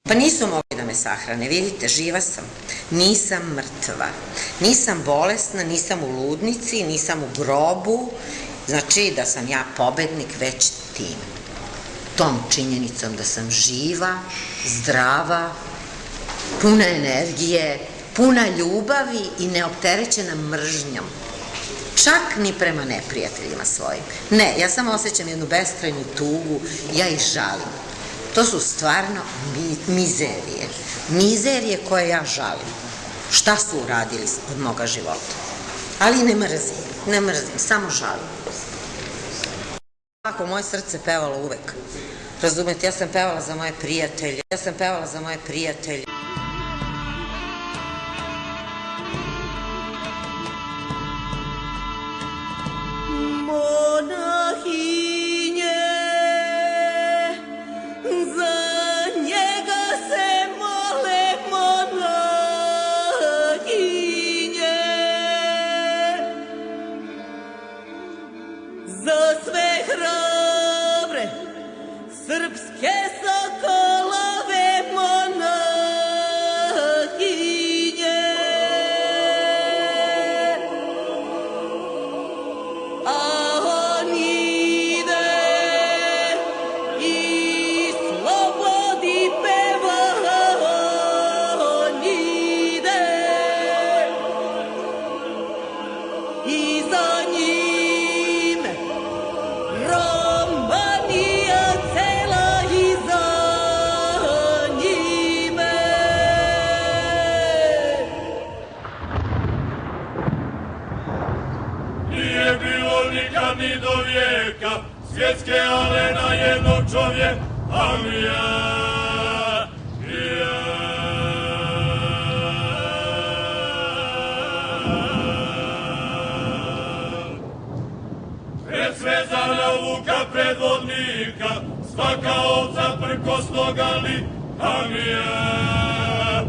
Pa nisu mogli da me sahrane, vidite, živa sam, nisam mrtva, nisam bolesna, nisam u ludnici, nisam u grobu, znači da sam ja pobednik već tim, tom činjenicom da sam živa, zdrava, puna energije, puna ljubavi i neopterećena mržnjom, čak ni prema neprijateljima svojim. Ne, ja samo osjećam jednu beskrajnu tugu, ja ih žalim. To su stvarno mizerije. Mizerije koje ja žalim. Šta su uradili od moga života? Ali ne mrzim, samo žalim. Tako, moje srce pevalo uvek. Razumete, ja sam pevala za moje prijatelje. Za sve hrabre srpske sokolove monahinje, a on ide i slobodi peva, on ide i za njim Romanija cela iza njime. Nije bilo nikad ni do vijeka svjetske arena jednog čovjeka, ali ja. Svezana vuka predvodnika, svaka ovca prkosnog, ali ja.